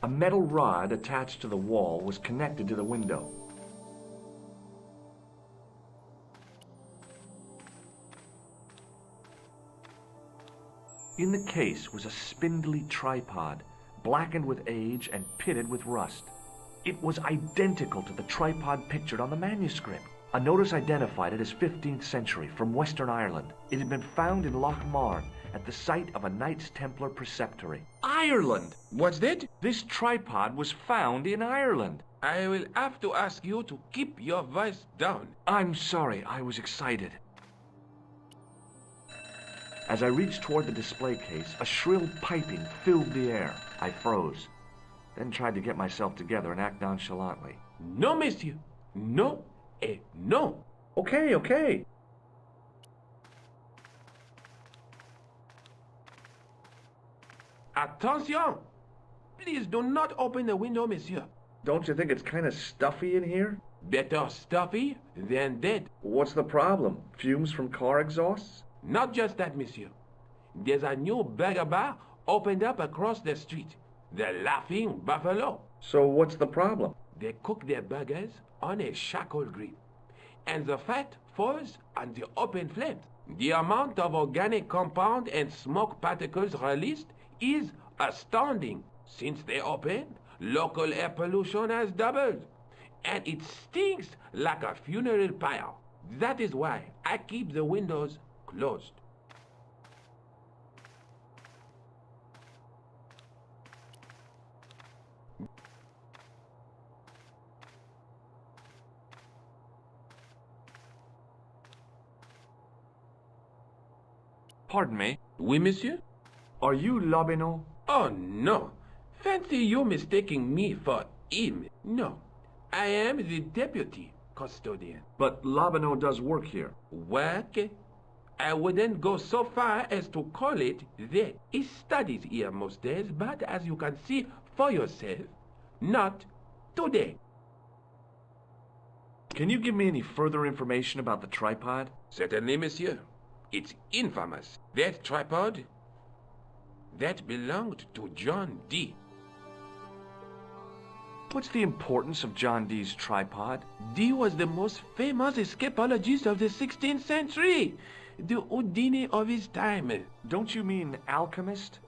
A metal rod attached to the wall was connected to the window. In the case was a spindly tripod, blackened with age and pitted with rust. It was identical to the tripod pictured on the manuscript. A notice identified it as 15th century from Western Ireland. It had been found in Loch Marne at the site of a Knights Templar preceptory. Ireland! What's that? This tripod was found in Ireland. I will have to ask you to keep your voice down. I'm sorry, I was excited. As I reached toward the display case, a shrill piping filled the air. I froze, then tried to get myself together and act nonchalantly. No, monsieur. No et no. Okay. Attention! Please do not open the window, monsieur. Don't you think it's kind of stuffy in here? Better stuffy than dead. What's the problem? Fumes from car exhausts? Not just that, monsieur. There's a new burger bar opened up across the street. The Laughing Buffalo. So what's the problem? They cook their burgers on a charcoal grill, and the fat falls on the open flames. The amount of organic compound and smoke particles released is astounding. Since they opened, local air pollution has doubled, and it stinks like a funeral pyre. That is why I keep the windows closed. Pardon me? Oui, monsieur? Are you Lobineau? Oh, no. Fancy you mistaking me for him. No. I am the deputy custodian. But Lobineau does work here. Work? I wouldn't go so far as to call it that. He studies here most days, but as you can see for yourself, not today. Can you give me any further information about the tripod? Certainly, monsieur. It's infamous. That tripod, that belonged to John Dee. What's the importance of John Dee's tripod? Dee was the most famous escapologist of the 16th century. The Houdini of his time. Don't you mean alchemist?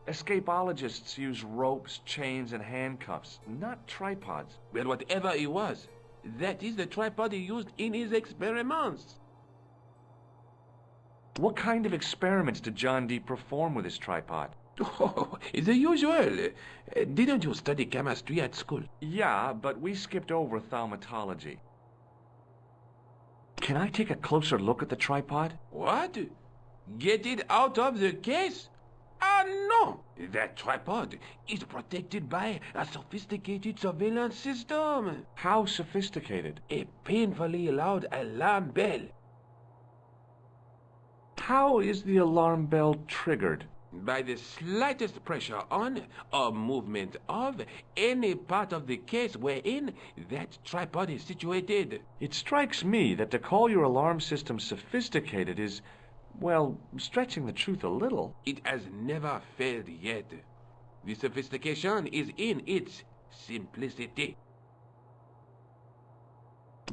Escapologists use ropes, chains, and handcuffs, not tripods. Well, whatever he was, that is the tripod he used in his experiments. What kind of experiments did John Dee perform with his tripod? Oh, the usual. Didn't you study chemistry at school? Yeah, but we skipped over thaumatology. Can I take a closer look at the tripod? What? Get it out of the case? Ah, no! That tripod is protected by a sophisticated surveillance system. How sophisticated? A painfully loud alarm bell. How is the alarm bell triggered? By the slightest pressure on or movement of any part of the case wherein that tripod is situated. It strikes me that to call your alarm system sophisticated is, well, stretching the truth a little. It has never failed yet. The sophistication is in its simplicity.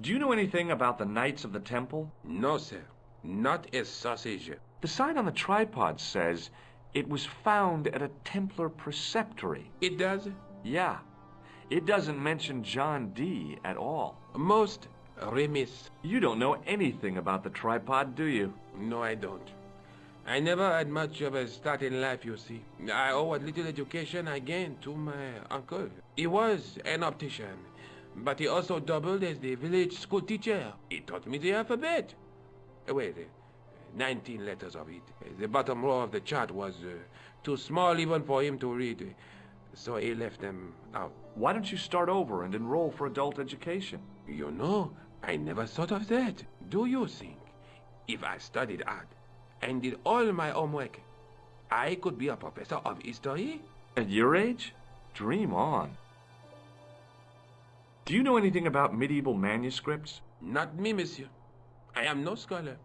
Do you know anything about the Knights of the Temple? No, sir. Not a sausage. The sign on the tripod says it was found at a Templar preceptory. It does? Yeah. It doesn't mention John Dee at all. Most remiss. You don't know anything about the tripod, do you? No, I don't. I never had much of a start in life, you see. I owe what little education I gained to my uncle. He was an optician, but he also doubled as the village school teacher. He taught me the alphabet. Wait, 19 letters of it. The bottom row of the chart was too small even for him to read, so he left them out. Why don't you start over and enroll for adult education? You know, I never thought of that. Do you think if I studied art and did all my homework, I could be a professor of history? At your age? Dream on. Do you know anything about medieval manuscripts? Not me, monsieur. I am no scholar,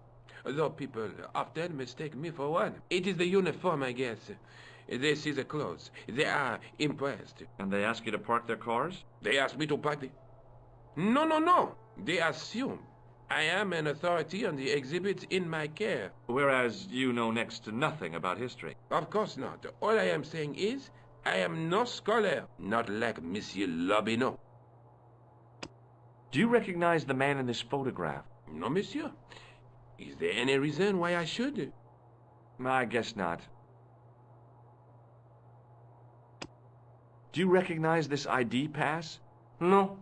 though people often mistake me for one. It is the uniform, I guess. They see the clothes. They are impressed. And they ask you to park their cars? They ask me to park the... No, no, no. They assume I am an authority on the exhibits in my care. Whereas you know next to nothing about history. Of course not. All I am saying is, I am no scholar, not like Monsieur Lobineau. Do you recognize the man in this photograph? No, monsieur. Is there any reason why I should? I guess not. Do you recognize this ID pass? No.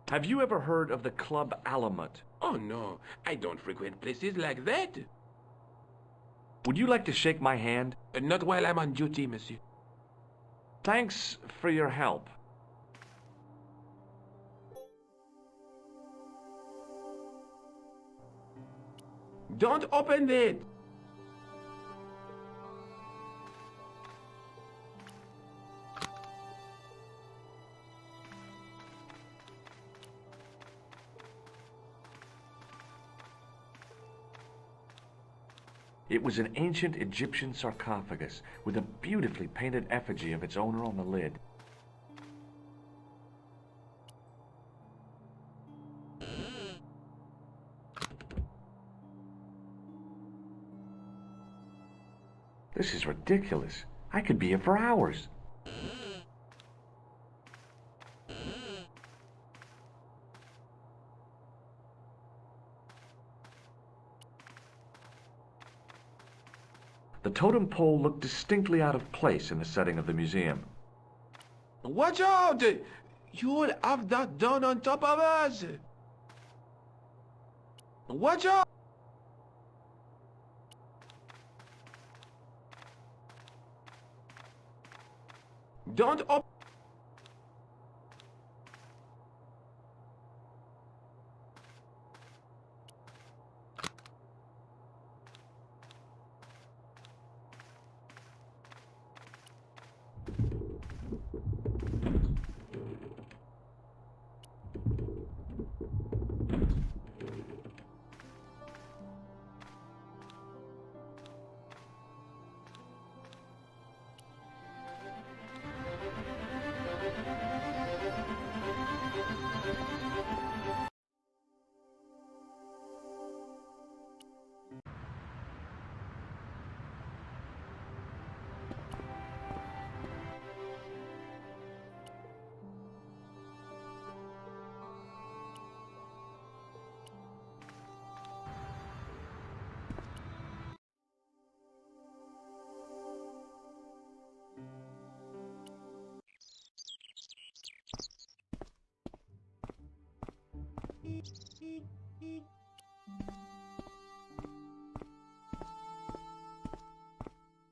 Have you ever heard of the Club Alot? Oh, no. I don't frequent places like that. Would you like to shake my hand? Not while I'm on duty, monsieur. Thanks for your help. Don't open it! It was an ancient Egyptian sarcophagus with a beautifully painted effigy of its owner on the lid. This is ridiculous. I could be here for hours. The totem pole looked distinctly out of place in the setting of the museum. Watch out! You'll have that done on top of us! Watch out! Don't open...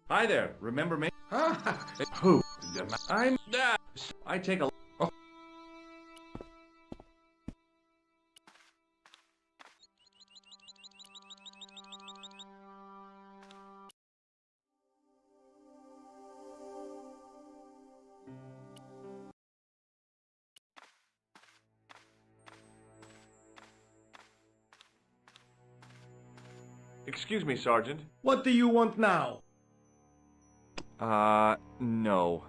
Hi there, remember me? Who? I'm... I take a... Excuse me, Sergeant. What do you want now? No.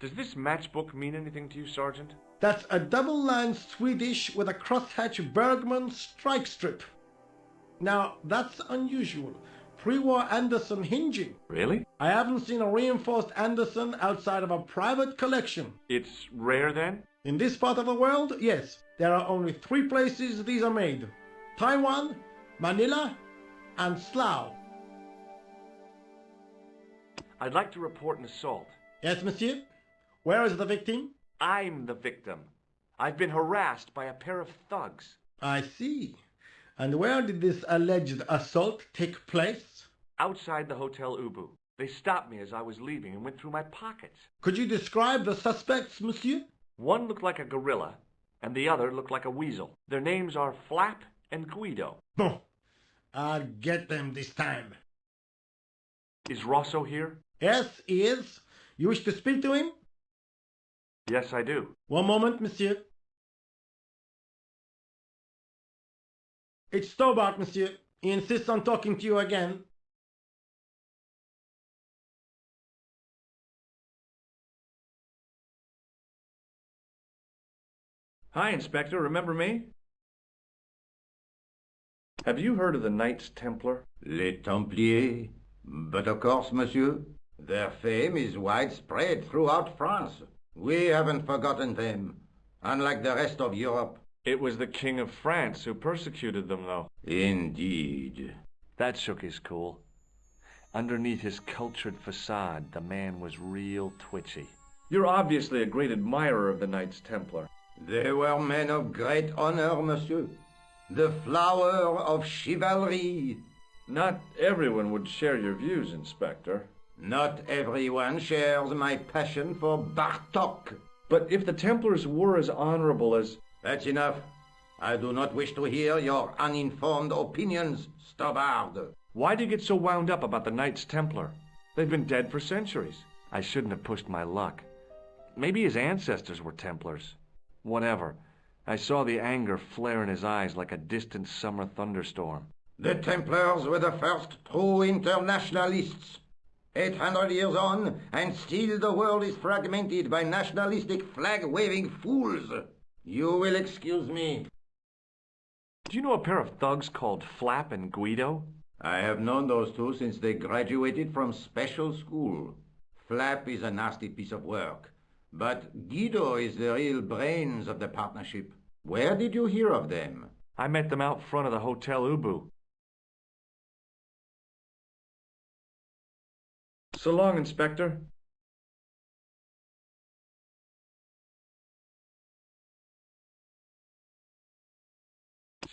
Does this matchbook mean anything to you, Sergeant? That's a double-line Swedish with a crosshatch Bergman strike strip. Now, that's unusual. Pre-war Anderson hinging. Really? I haven't seen a reinforced Anderson outside of a private collection. It's rare, then? In this part of the world, yes. There are only 3 places these are made. Taiwan, Manila, and Slough. I'd like to report an assault. Yes, monsieur? Where is the victim? I'm the victim. I've been harassed by a pair of thugs. I see. And where did this alleged assault take place? Outside the Hotel Ubu. They stopped me as I was leaving and went through my pockets. Could you describe the suspects, monsieur? One looked like a gorilla, and the other looked like a weasel. Their names are Flap and Guido. Bon. I'll get them this time. Is Rosso here? Yes, he is. You wish to speak to him? Yes, I do. One moment, monsieur. It's Stobart, monsieur. He insists on talking to you again. Hi, Inspector. Remember me? Have you heard of the Knights Templar? Les Templiers? But of course, monsieur. Their fame is widespread throughout France. We haven't forgotten them, unlike the rest of Europe. It was the King of France who persecuted them, though. Indeed. That shook his cool. Underneath his cultured facade, the man was real twitchy. You're obviously a great admirer of the Knights Templar. They were men of great honor, monsieur. The flower of chivalry. Not everyone would share your views, Inspector. Not everyone shares my passion for Bartok. But if the Templars were as honorable as... That's enough. I do not wish to hear your uninformed opinions, Stobbard. Why do you get so wound up about the Knights Templar? They've been dead for centuries. I shouldn't have pushed my luck. Maybe his ancestors were Templars. Whatever. I saw the anger flare in his eyes like a distant summer thunderstorm. The Templars were the first true internationalists. 800 years on, and still the world is fragmented by nationalistic flag-waving fools. You will excuse me. Do you know a pair of thugs called Flap and Guido? I have known those two since they graduated from special school. Flap is a nasty piece of work, but Guido is the real brains of the partnership. Where did you hear of them? I met them out front of the Hotel Ubu. So long, Inspector.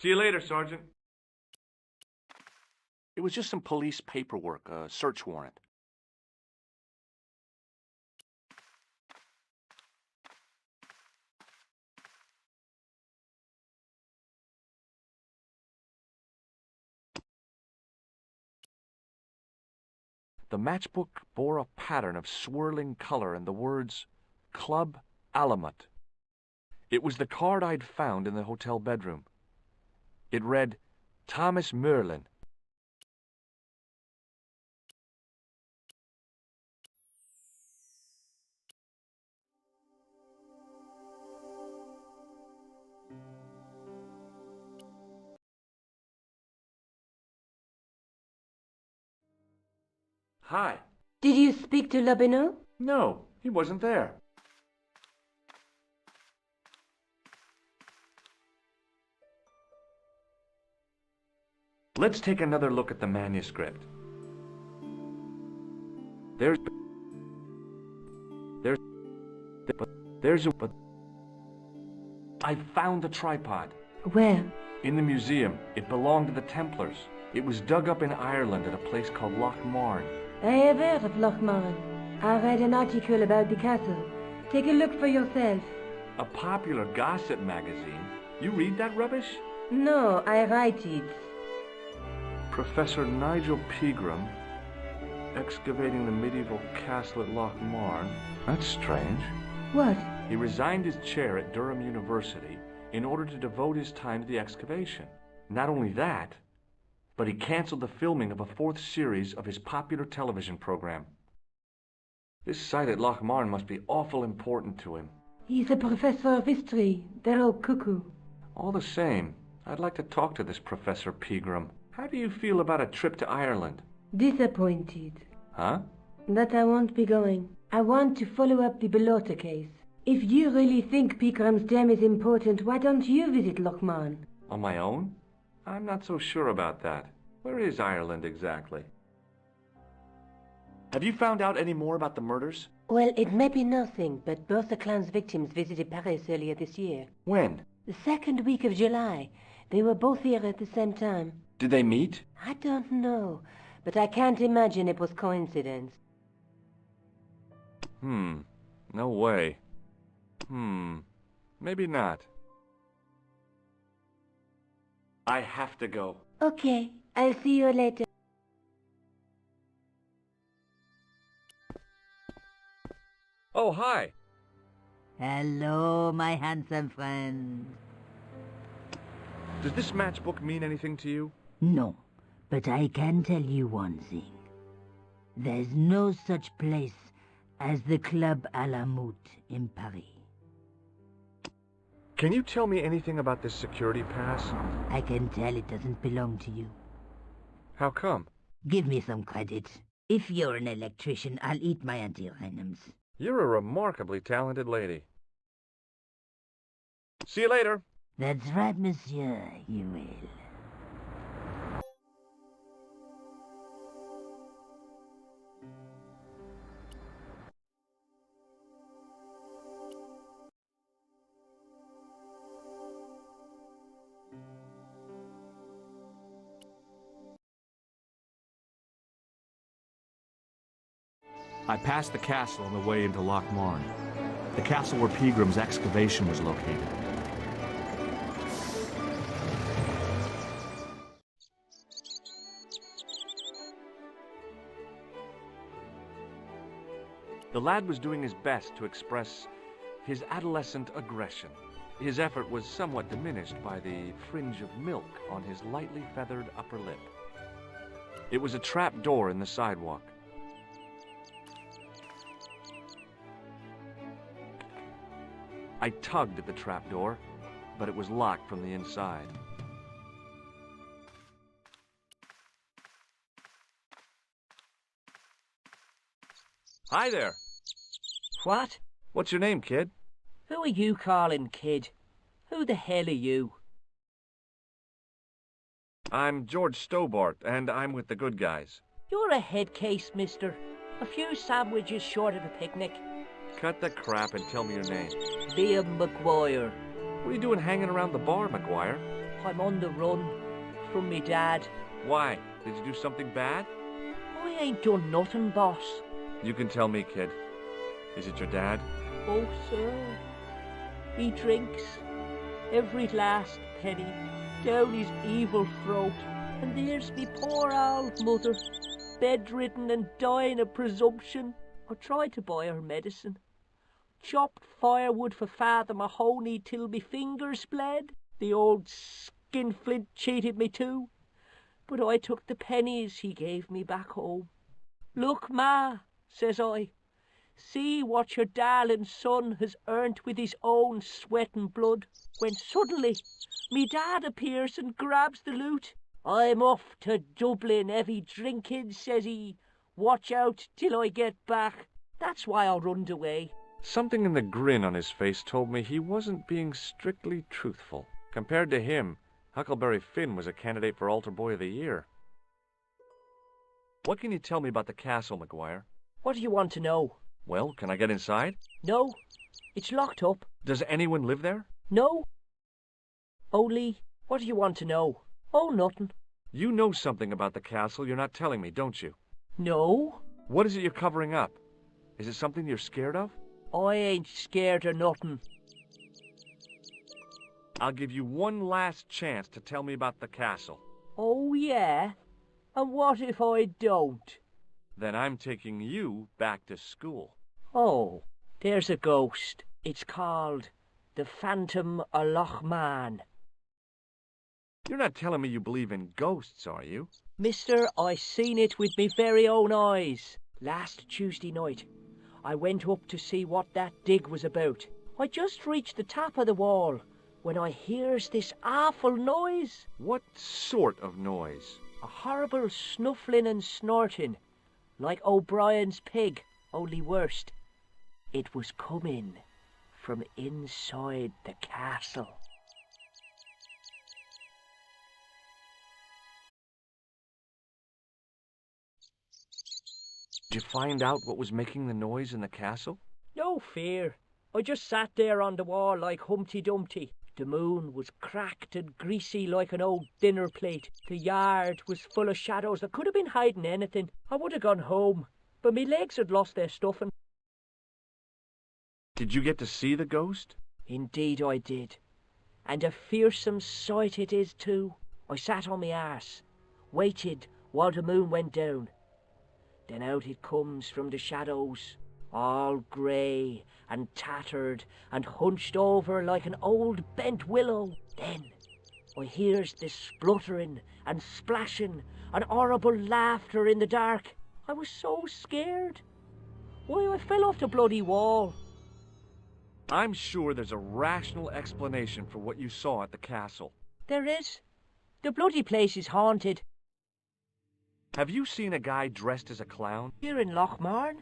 See you later, Sergeant. It was just some police paperwork, a search warrant. The matchbook bore a pattern of swirling color and the words, Club Alot. It was the card I'd found in the hotel bedroom. It read, Thomas Merlin. Hi. Did you speak to Lobineau? No, he wasn't there. Let's take another look at the manuscript. I found the tripod. Where? In the museum. It belonged to the Templars. It was dug up in Ireland at a place called Loch Marn. I have heard of Loch Marn. I read an article about the castle. Take a look for yourself. A popular gossip magazine. You read that rubbish? No, I write it. Professor Nigel Pegram, excavating the medieval castle at Loch Marn. That's strange. What? He resigned his chair at Durham University in order to devote his time to the excavation. Not only that, but he canceled the filming of a 4th series of his popular television program. This site at Loch Marn must be awful important to him. He's a professor of history. They're all cuckoo. All the same, I'd like to talk to this Professor Pegram. How do you feel about a trip to Ireland? Disappointed. Huh? That I won't be going. I want to follow up the Belota case. If you really think Pegram's gem is important, why don't you visit Loch Marn? On my own? I'm not so sure about that. Where is Ireland exactly? Have you found out any more about the murders? Well, it may be nothing, but both the clan's victims visited Paris earlier this year. When? The 2nd week of July. They were both here at the same time. Did they meet? I don't know, but I can't imagine it was coincidence. No way. Maybe not. I have to go. Okay, I'll see you later. Oh, hi. Hello, my handsome friend. Does this matchbook mean anything to you? No, but I can tell you one thing. There's no such place as the Club à la Moute in Paris. Can you tell me anything about this security pass? I can tell it doesn't belong to you. How come? Give me some credit. If you're an electrician, I'll eat my antirhymes. You're a remarkably talented lady. See you later. That's right, monsieur, you will. I passed the castle on the way into Loch Marne, the castle where Peagram's excavation was located. The lad was doing his best to express his adolescent aggression. His effort was somewhat diminished by the fringe of milk on his lightly feathered upper lip. It was a trap door in the sidewalk. I tugged at the trapdoor, but it was locked from the inside. Hi there. What? What's your name, kid? Who are you calling kid? Who the hell are you? I'm George Stobart, and I'm with the good guys. You're a head case, mister. A few sandwiches short of a picnic. Cut the crap and tell me your name. Liam McGuire. What are you doing hanging around the bar, McGuire? I'm on the run from me dad. Why? Did you do something bad? I ain't done nothing, boss. You can tell me, kid. Is it your dad? Oh, sir. He drinks every last penny down his evil throat. And there's me poor old mother, bedridden and dying of presumption. I tried to buy her medicine. Chopped firewood for Father Mahoney till me fingers bled. The old skinflint cheated me too. But I took the pennies he gave me back home. Look, Ma, says I, see what your darling son has earned with his own sweat and blood. When suddenly me dad appears and grabs the loot. I'm off to Dublin, heavy drinking, says he. Watch out till I get back. That's why I runned away. Something in the grin on his face told me he wasn't being strictly truthful. Compared to him, Huckleberry Finn was a candidate for Altar Boy of the Year. What can you tell me about the castle, McGuire? What do you want to know? Well, can I get inside? No, it's locked up. Does anyone live there? No. Only, what do you want to know? Oh, nothing. You know something about the castle you're not telling me, don't you? No. What is it you're covering up? Is it something you're scared of? I ain't scared of nothing. I'll give you one last chance to tell me about the castle. Oh, yeah? And what if I don't? Then I'm taking you back to school. Oh, there's a ghost. It's called the Phantom of Loch Marne. You're not telling me you believe in ghosts, are you? Mister, I seen it with me very own eyes. Last Tuesday night, I went up to see what that dig was about. I just reached the top of the wall when I hears this awful noise. What sort of noise? A horrible snuffling and snorting, like O'Brien's pig, only worst. It was coming from inside the castle. Did you find out what was making the noise in the castle? No fear. I just sat there on the wall like Humpty Dumpty. The moon was cracked and greasy like an old dinner plate. The yard was full of shadows. I could have been hiding anything. I would have gone home, but me legs had lost their stuffing. Did you get to see the ghost? Indeed I did. And a fearsome sight it is too. I sat on me arse, waited while the moon went down. Then out it comes from the shadows, all grey and tattered and hunched over like an old bent willow. Then I hears this spluttering and splashing and horrible laughter in the dark. I was so scared. Why, I fell off the bloody wall. I'm sure there's a rational explanation for what you saw at the castle. There is. The bloody place is haunted. Have you seen a guy dressed as a clown? Here in Lochmarn,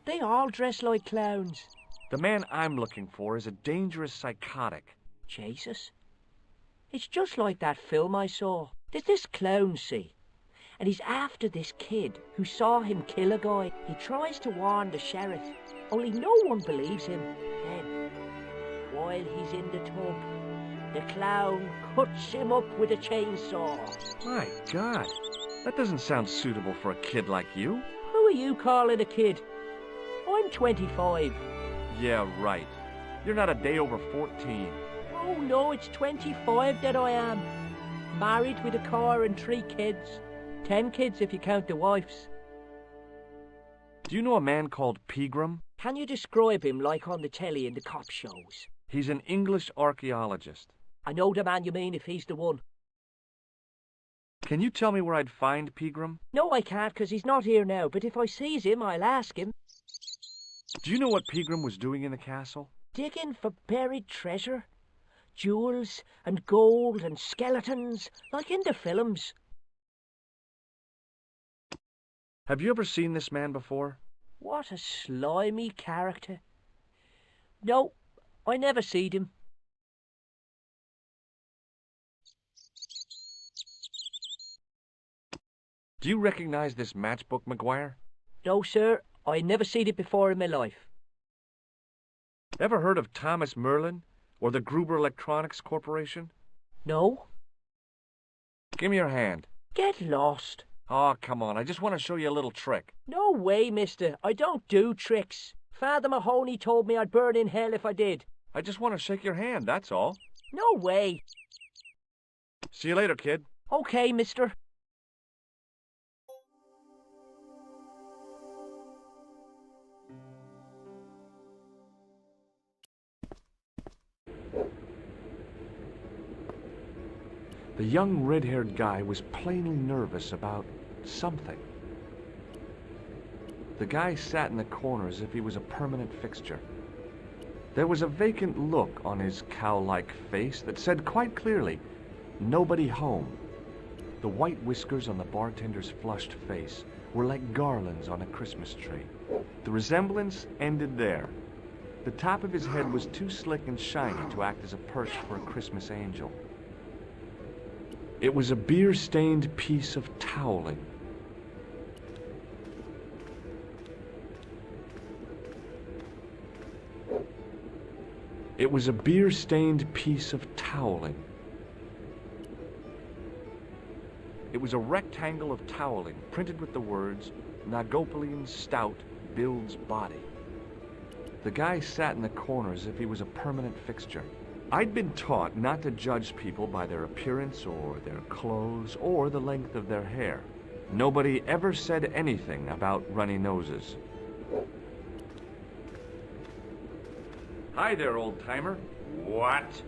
they all dress like clowns. The man I'm looking for is a dangerous psychotic. Jesus. It's just like that film I saw. There's this clown, see? And he's after this kid who saw him kill a guy. He tries to warn the sheriff, only no one believes him. Then, while he's in the tub, the clown cuts him up with a chainsaw. My God, that doesn't sound suitable for a kid like you. Who are you calling a kid? I'm 25. Yeah, right. You're not a day over 14. Oh no, it's 25 that I am. Married with a car and 3 kids. 10 kids if you count the wives. Do you know a man called Pegram? Can you describe him like on the telly in the cop shows? He's an English archaeologist. I know the man you mean if he's the one. Can you tell me where I'd find Pegram? No, I can't, 'cause he's not here now, but if I sees him, I'll ask him. Do you know what Pegram was doing in the castle? Digging for buried treasure. Jewels and gold and skeletons, like in the films. Have you ever seen this man before? What a slimy character. No, I never seed him. Do you recognize this matchbook, McGuire? No, sir, I never seed it before in my life. Ever heard of Thomas Merlin or the Gruber Electronics Corporation? No? Give me your hand. Get lost. Oh, come on, I just want to show you a little trick. No way, mister. I don't do tricks. Father Mahoney told me I'd burn in hell if I did. I just want to shake your hand, that's all. No way. See you later, kid. Okay, mister. The young red-haired guy was plainly nervous about something. The guy sat in the corner as if he was a permanent fixture. There was a vacant look on his cow-like face that said quite clearly, "Nobody home." The white whiskers on the bartender's flushed face were like garlands on a Christmas tree. The resemblance ended there. The top of his head was too slick and shiny to act as a perch for a Christmas angel. It was a beer-stained piece of toweling. It was a beer-stained piece of toweling. It was a rectangle of toweling printed with the words, "Nagopolian Stout builds body." The guy sat in the corner as if he was a permanent fixture. I'd been taught not to judge people by their appearance or their clothes or the length of their hair. Nobody ever said anything about runny noses. Hi there, old-timer. What?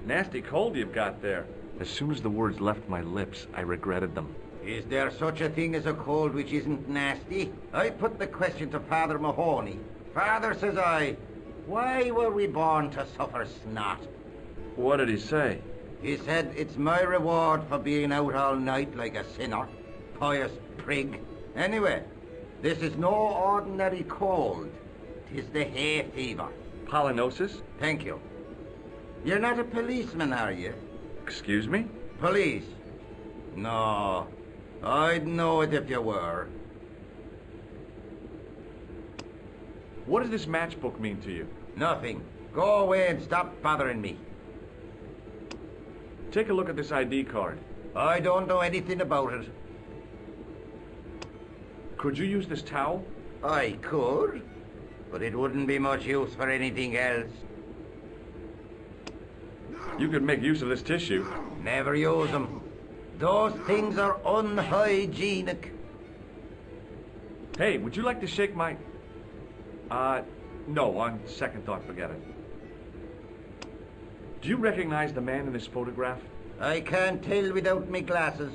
Nasty cold you've got there. As soon as the words left my lips, I regretted them. Is there such a thing as a cold which isn't nasty? I put the question to Father Mahoney. Father, says I, why were we born to suffer snot? What did he say? He said, it's my reward for being out all night like a sinner. Pious prig. Anyway, this is no ordinary cold. 'Tis the hay fever. Pollinosis? Thank you. You're not a policeman, are you? Excuse me? Police? No. I'd know it if you were. What does this matchbook mean to you? Nothing. Go away and stop bothering me. Take a look at this ID card. I don't know anything about it. Could you use this towel? I could, but it wouldn't be much use for anything else. You could make use of this tissue. Never use them. Those things are unhygienic. Hey, would you like to shake my... no, on second thought, forget it. Do you recognize the man in this photograph? I can't tell without me glasses.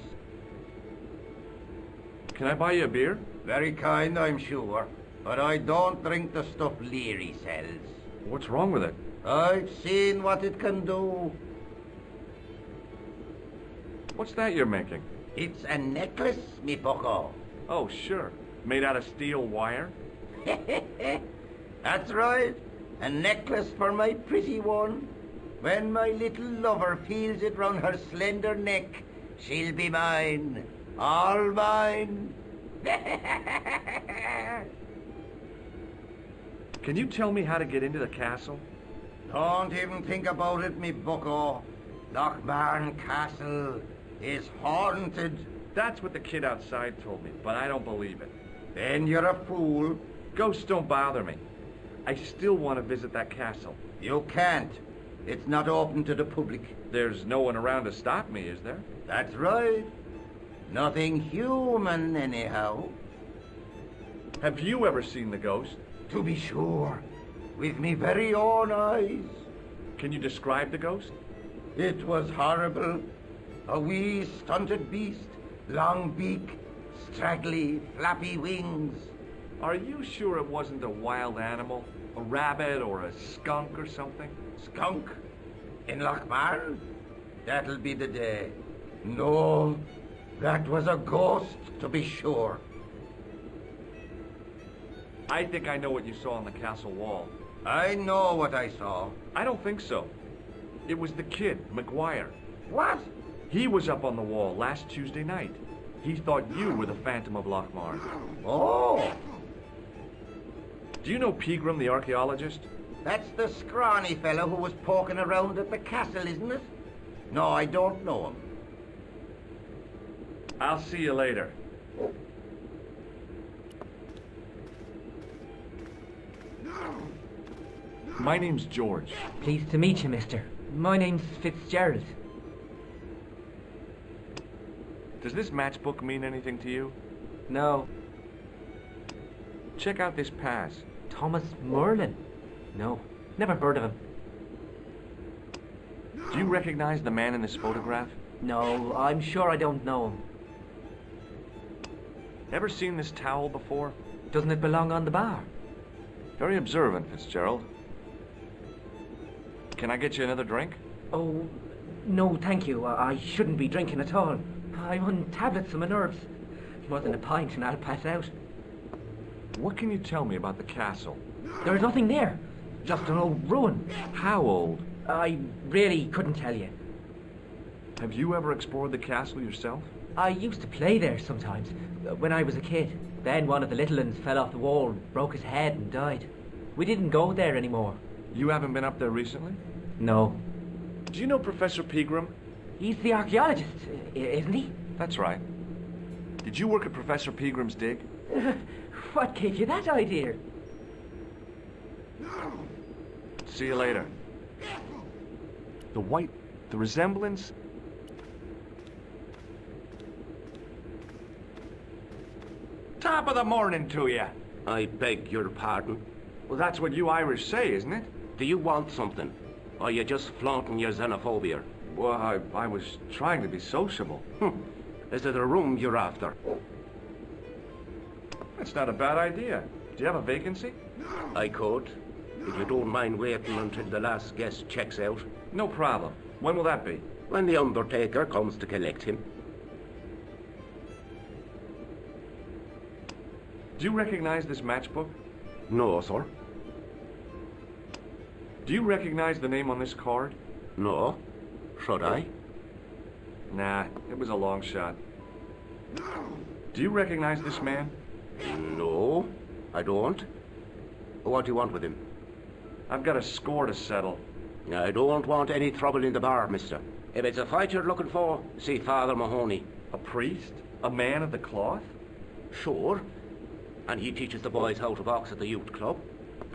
Can I buy you a beer? Very kind, I'm sure. But I don't drink the stuff Leary sells. What's wrong with it? I've seen what it can do. What's that you're making? It's a necklace, me bucko. Oh, sure. Made out of steel wire? That's right. A necklace for my pretty one. When my little lover feels it round her slender neck, she'll be mine. All mine. Can you tell me how to get into the castle? Don't even think about it, me bucko. Lochmarn Castle is haunted. That's what the kid outside told me, but I don't believe it. Then you're a fool. Ghosts don't bother me. I still want to visit that castle. You can't. It's not open to the public. There's no one around to stop me, is there? That's right. Nothing human, anyhow. Have you ever seen the ghost? To be sure. With me very own eyes. Can you describe the ghost? It was horrible. A wee stunted beast, long beak, straggly, flappy wings. Are you sure it wasn't a wild animal? A rabbit or a skunk or something? Skunk? In Lochmarn? That'll be the day. No, that was a ghost, to be sure. I think I know what you saw on the castle wall. I know what I saw. I don't think so. It was the kid, McGuire. What? He was up on the wall last Tuesday night. He thought you were the Phantom of Lochmarn. Oh, Do you know Pegram, the archaeologist? that's the scrawny fellow who was poking around at the castle, isn't it? No, I don't know him. I'll see you later. My name's George. Pleased to meet you, mister. My name's Fitzgerald. Does this matchbook mean anything to you? No. Check out this pass. Thomas Merlin? No. Never heard of him. Do you recognize the man in this photograph? No, I'm sure I don't know him. Ever seen this towel before? Doesn't it belong on the bar? Very observant, Fitzgerald. Can I get you another drink? Oh, no, thank you. I shouldn't be drinking at all. I'm on tablets for my nerves. More than a pint and I'll pass out. What can you tell me about the castle? There is nothing there. Just an old ruin. How old? I really couldn't tell you. Have you ever explored the castle yourself? I used to play there sometimes, when I was a kid. Then one of the little uns fell off the wall, broke his head and died. We didn't go there anymore. You haven't been up there recently? No. Do you know Professor Pegram? He's the archaeologist, isn't he? That's right. Did you work at Professor Pegram's dig? What gave you that idea? See you later. The resemblance? Top of the morning to you. I beg your pardon. Well, that's what you Irish say, isn't it? Do you want something? Or are you just flaunting your xenophobia? Well, I was trying to be sociable. Is it a room you're after? That's not a bad idea. Do you have a vacancy? I could, if you don't mind waiting until the last guest checks out. No problem. When will that be? When the undertaker comes to collect him. Do you recognize this matchbook? No, sir. Do you recognize the name on this card? No. Should I? Nah, it was a long shot. Do you recognize this man? No, I don't. What do you want with him? I've got a score to settle. I don't want any trouble in the bar, mister. If it's a fight you're looking for, see Father Mahoney. A priest? A man of the cloth? Sure. And he teaches the boys how to box at the youth club.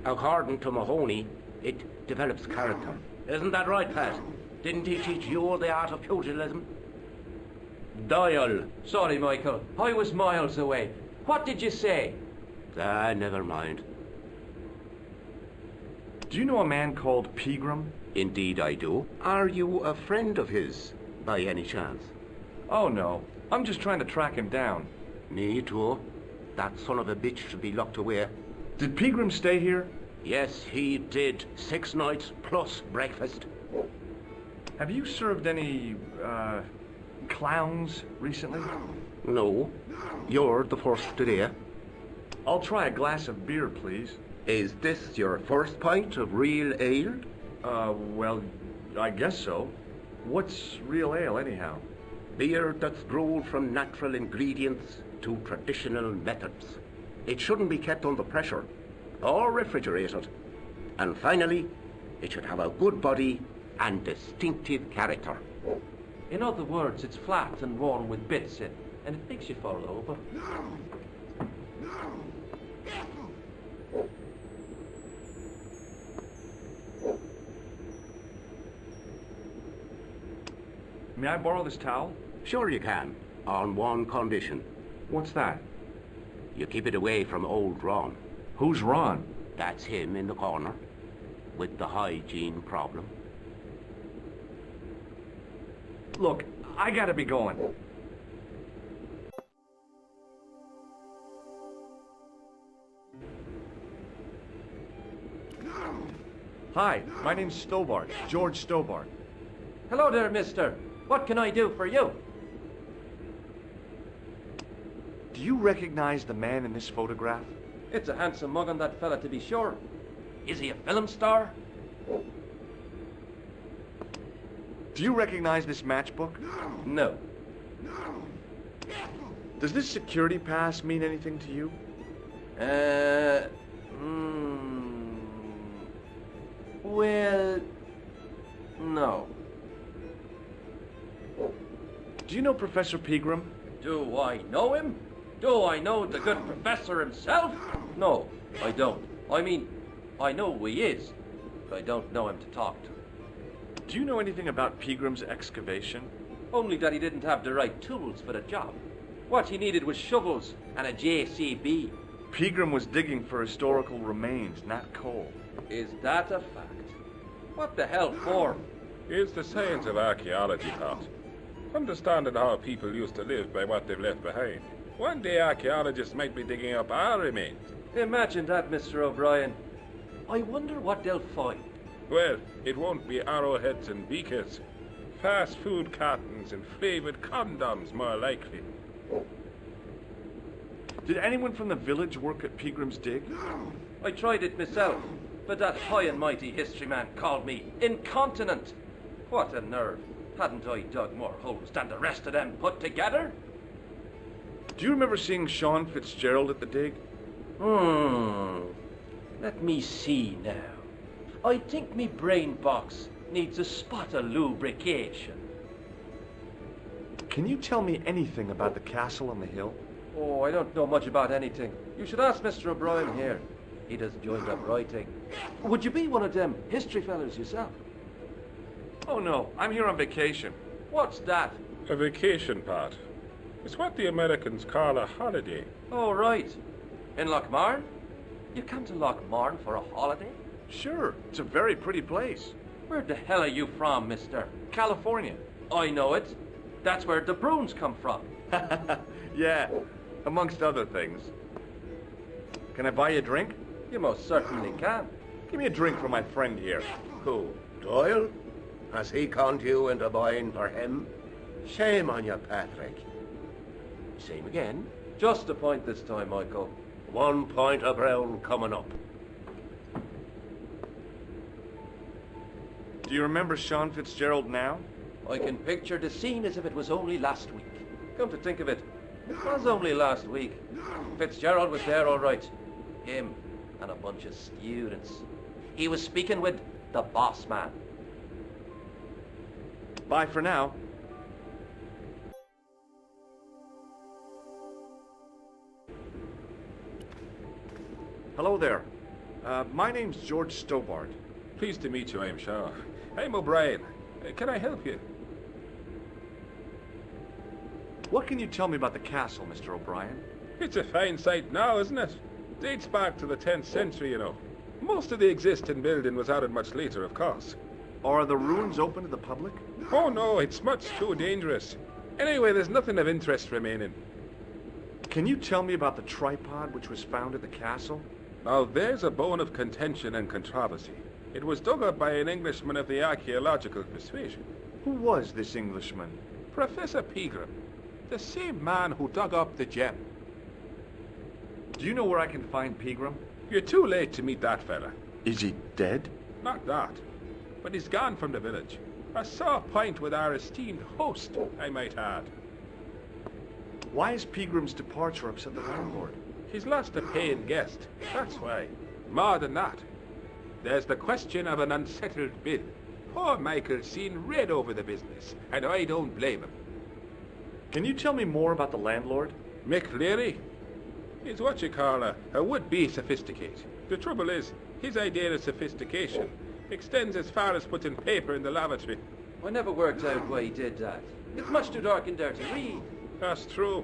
According to Mahoney, it develops character. Isn't that right, Pat? Didn't he teach you the art of pugilism? Doyle. Sorry, Michael. I was miles away. What did you say? Ah, never mind. Do you know a man called Pegram? Indeed I do. Are you a friend of his, by any chance? Oh, no. I'm just trying to track him down. Me too. That son of a bitch should be locked away. Did Pegram stay here? Yes, he did. 6 nights plus breakfast. Have you served any, clowns recently? No. You're the first today. I'll try a glass of beer, please. Is this your first pint of real ale? Well, I guess so. What's real ale, anyhow? Beer that's brewed from natural ingredients to traditional methods. It shouldn't be kept under pressure or refrigerated. And finally, it should have a good body and distinctive character. In other words, it's flat and worn with bits in, and it makes you fall over. May I borrow this towel? Sure you can, on one condition. What's that? You keep it away from old Ron. Who's Ron? That's him in the corner, with the hygiene problem. Look, I gotta be going. Hi, my name's Stobart, George Stobart. Hello there, mister. What can I do for you? Do you recognize the man in this photograph? It's a handsome mug on that fella, to be sure. Is he a film star? Do you recognize this matchbook? No. Does this security pass mean anything to you? Well, no. Do you know Professor Pegram? Do I know him? Do I know the good professor himself? No, I don't. I mean, I know who he is, but I don't know him to talk to. Do you know anything about Pegram's excavation? Only that he didn't have the right tools for the job. What he needed was shovels and a JCB. Pegram was digging for historical remains, not coal. Is that a fact? What the hell for? It's the science of archaeology, Pat. Understanding how people used to live by what they've left behind. One day archaeologists might be digging up our remains. Imagine that, Mr. O'Brien. I wonder what they'll find. Well, it won't be arrowheads and beakers. Fast food cartons and flavoured condoms, more likely. Did anyone from the village work at Pegram's dig? I tried it myself, but that high and mighty history man called me incontinent. What a nerve. Hadn't I dug more holes than the rest of them put together? Do you remember seeing Sean Fitzgerald at the dig? Let me see now. I think me brain box needs a spot of lubrication. Can you tell me anything about the castle on the hill? Oh, I don't know much about anything. You should ask Mr. O'Brien here. He does joined up writing. Would you be one of them history fellas yourself? Oh no, I'm here on vacation. What's that? A vacation, Pat. It's what the Americans call a holiday. Oh, right. In Lochmarn? You come to Lochmarn for a holiday? Sure, it's a very pretty place. Where the hell are you from, mister? California. I know it. That's where the prunes come from. Yeah, amongst other things. Can I buy you a drink? You most certainly can. Give me a drink for my friend here. Who? Doyle? Has he conned you into buying for him? Shame on you, Patrick. Same again. Just a point this time, Michael. 1 point of brown coming up. Do you remember Sean Fitzgerald now? I can picture the scene as if it was only last week. Come to think of it, it was only last week. Fitzgerald was there all right. Him and a bunch of students. He was speaking with the boss man. Bye for now. Hello there. My name's George Stobart. Pleased to meet you, I'm sure. I'm O'Brien. Can I help you? What can you tell me about the castle, Mr. O'Brien? It's a fine site now, isn't it? Dates back to the 10th century, you know. Most of the existing building was added much later, of course. Are the ruins open to the public? Oh no, it's much too dangerous. Anyway, there's nothing of interest remaining. Can you tell me about the tripod which was found at the castle? Now there's a bone of contention and controversy. It was dug up by an Englishman of the archaeological persuasion. Who was this Englishman? Professor Pegram, the same man who dug up the gem. Do you know where I can find Pegram? You're too late to meet that fella. Is he dead? Not that, but he's gone from the village. A sore point with our esteemed host, I might add. Why is Pegram's departure upset the landlord? He's lost a paying guest, that's why. More than that, there's the question of an unsettled bill. Poor Michael's seen red over the business, and I don't blame him. Can you tell me more about the landlord? Mick Leary? He's what you call a would-be sophisticate. The trouble is, his idea of sophistication extends as far as putting paper in the lavatory. I never worked out why he did that. It's much too dark in there to read. That's true.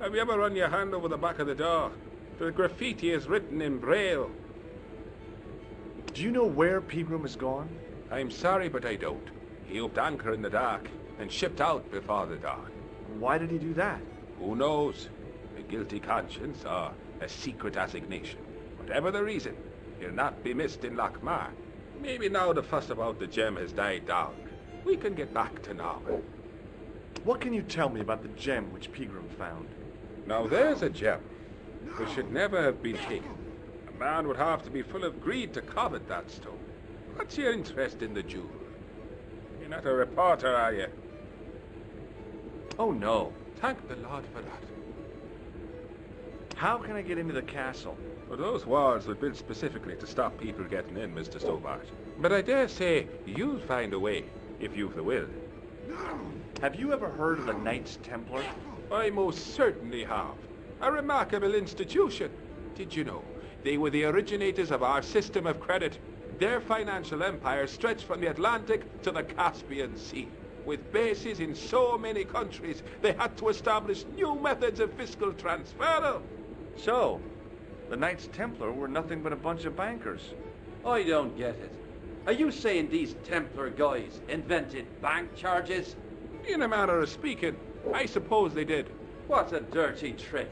Have you ever run your hand over the back of the door? The graffiti is written in Braille. Do you know where Pegram has gone? I'm sorry, but I don't. He upped anchor in the dark and shipped out before the dawn. Why did he do that? Who knows? A guilty conscience or a secret assignation. Whatever the reason, he'll not be missed in Lochmar. Maybe now the fuss about the gem has died down, we can get back to normal. What can you tell me about the gem which Pegram found? Now there's a gem which should never have been taken. A man would have to be full of greed to covet that stone. What's your interest in the jewel? You're not a reporter, are you? Oh, no. Thank the Lord for that. How can I get into the castle? Well, those walls were built specifically to stop people getting in, Mr. Stobart. But I dare say you'll find a way, if you've the will. Have you ever heard of the Knights Templar? I most certainly have. A remarkable institution. Did you know? They were the originators of our system of credit. Their financial empire stretched from the Atlantic to the Caspian Sea. With bases in so many countries, they had to establish new methods of fiscal transfer. So, the Knights Templar were nothing but a bunch of bankers. I don't get it. Are you saying these Templar guys invented bank charges? In a manner of speaking, I suppose they did. What a dirty trick.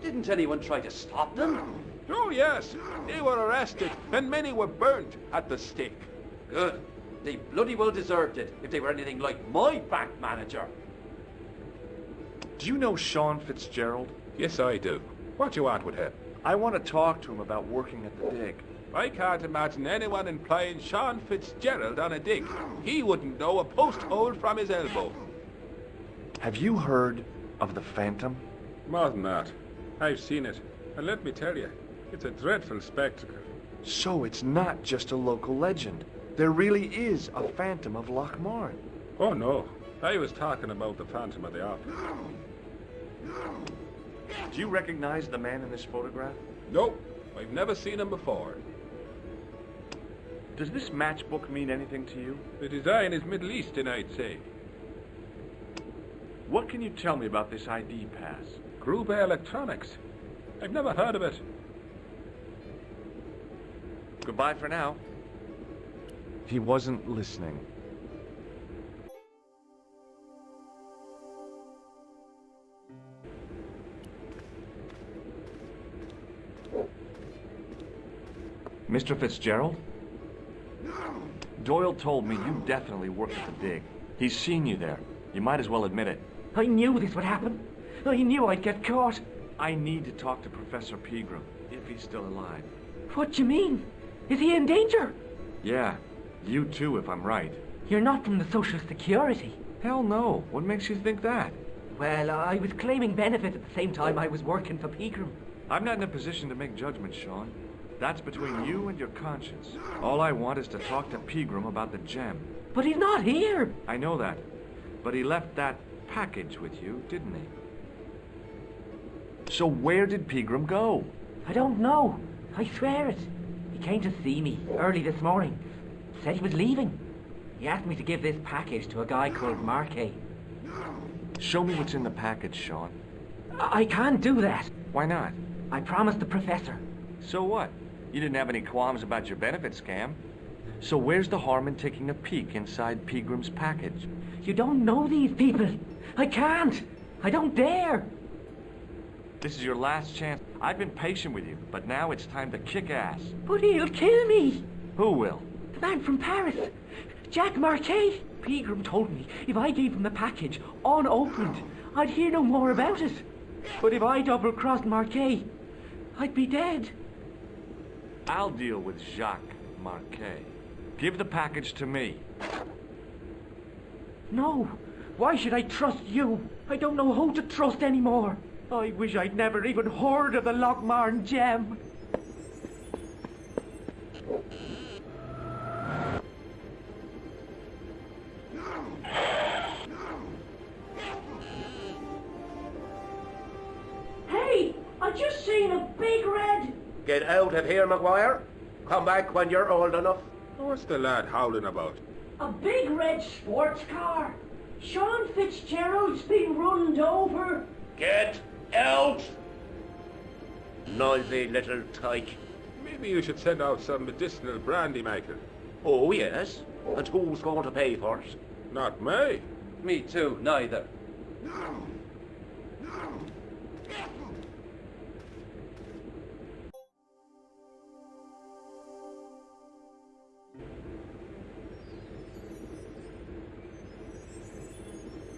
Didn't anyone try to stop them? Oh yes, they were arrested and many were burnt at the stake. Good. They bloody well deserved it if they were anything like my bank manager. Do you know Sean Fitzgerald? Yes, I do. What you want with him? I want to talk to him about working at the dig. I can't imagine anyone employing Sean Fitzgerald on a dig. He wouldn't know a post hole from his elbow. Have you heard of the Phantom? More than that. I've seen it. And let me tell you, it's a dreadful spectacle. So it's not just a local legend. There really is a Phantom of Lochmar. Oh no, I was talking about the Phantom of the Opera. Do you recognize the man in this photograph? Nope, I've never seen him before. Does this matchbook mean anything to you? The design is Middle Eastern, I'd say. What can you tell me about this ID pass? Gruber Electronics. I've never heard of it. Goodbye for now. He wasn't listening. Mr. Fitzgerald? Doyle told me you definitely worked at the dig. He's seen you there. You might as well admit it. I knew this would happen. I knew I'd get caught. I need to talk to Professor Pegram, if he's still alive. What do you mean? Is he in danger? Yeah, you too, if I'm right. You're not from the Social Security. Hell no. What makes you think that? Well, I was claiming benefit at the same time I was working for Pegram. I'm not in a position to make judgments, Sean. That's between you and your conscience. All I want is to talk to Pegram about the gem. But he's not here. I know that. But he left that package with you, didn't he? So where did Pegram go? I don't know. I swear it. He came to see me early this morning. Said he was leaving. He asked me to give this package to a guy called Marquet. Show me what's in the package, Sean. I can't do that. Why not? I promised the professor. So what? You didn't have any qualms about your benefit scam. So where's the harm in taking a peek inside Pegram's package? You don't know these people. I can't. I don't dare. This is your last chance. I've been patient with you, but now it's time to kick ass. But he'll kill me. Who will? The man from Paris. Jack Marquet. Pegram told me if I gave him the package unopened, I'd hear no more about it. But if I double-crossed Marquet, I'd be dead. I'll deal with Jacques Marquet. Give the package to me. No. Why should I trust you? I don't know who to trust anymore. I wish I'd never even heard of the Lochmarn gem. Hey, I just seen a big red... Get out of here, Maguire. Come back when you're old enough. What's the lad howling about? A big red sports car. Sean Fitzgerald's been runned over. Get out! Noisy little tyke. Maybe you should send out some medicinal brandy, Michael. Oh, yes. And who's going to pay for it? Not me. Me too, neither.